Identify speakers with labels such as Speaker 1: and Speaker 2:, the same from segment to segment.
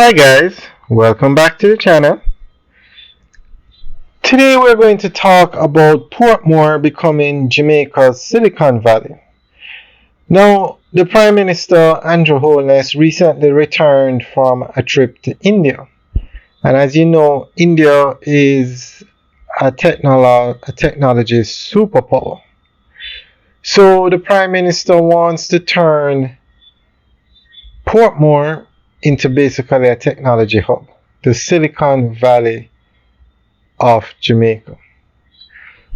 Speaker 1: Hi guys, welcome back to the channel. Today we're going to talk about Portmore becoming Jamaica's Silicon Valley. Now, the Prime Minister Andrew Holness recently returned from a trip to India. And as you know, India is a technology superpower. So the Prime Minister wants to turn Portmore into basically a technology hub, the Silicon Valley of Jamaica.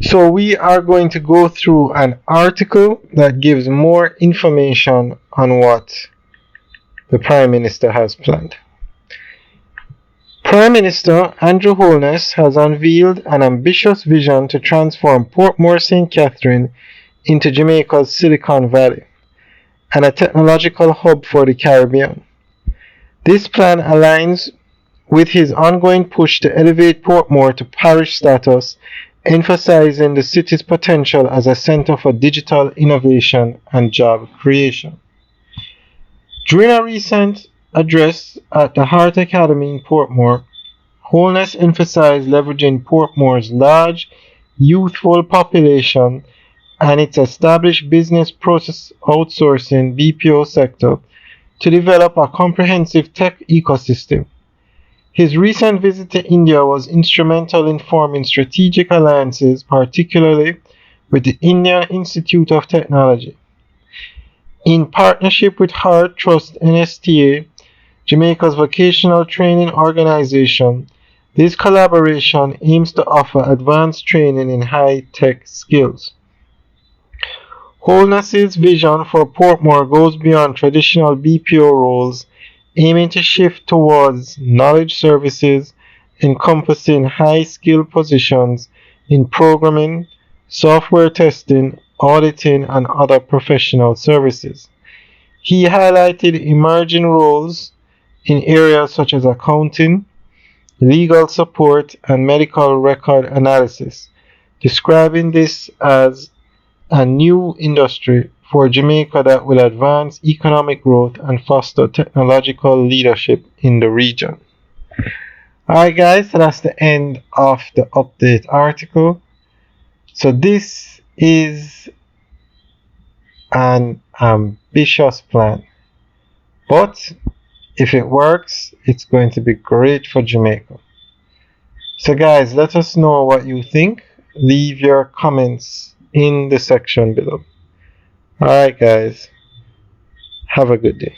Speaker 1: So we are going to go through an article that gives more information on what the Prime Minister has planned. Prime Minister Andrew Holness has unveiled an ambitious vision to transform Portmore St. Catherine into Jamaica's Silicon Valley and a technological hub for the Caribbean. This plan aligns with his ongoing push to elevate Portmore to parish status, emphasizing the city's potential as a center for digital innovation and job creation. During a recent address at the Hart Academy in Portmore, Holness emphasized leveraging Portmore's large, youthful population and its established business process outsourcing BPO sector to develop a comprehensive tech ecosystem. His recent visit to India was instrumental in forming strategic alliances, particularly with the Indian Institute of Technology. In partnership with Hart Trust NSTA, Jamaica's vocational training organization, this collaboration aims to offer advanced training in high-tech skills. Holness's vision for Portmore goes beyond traditional BPO roles, aiming to shift towards knowledge services encompassing high-skill positions in programming, software testing, auditing, and other professional services. He highlighted emerging roles in areas such as accounting, legal support, and medical record analysis, describing this as a new industry for Jamaica that will advance economic growth and foster technological leadership in the region. Alright guys, so that's the end of the update article. So this is an ambitious plan, but if it works, it's going to be great for Jamaica. So guys, let us know what you think. Leave your comments in the section below. Alright guys, have a good day.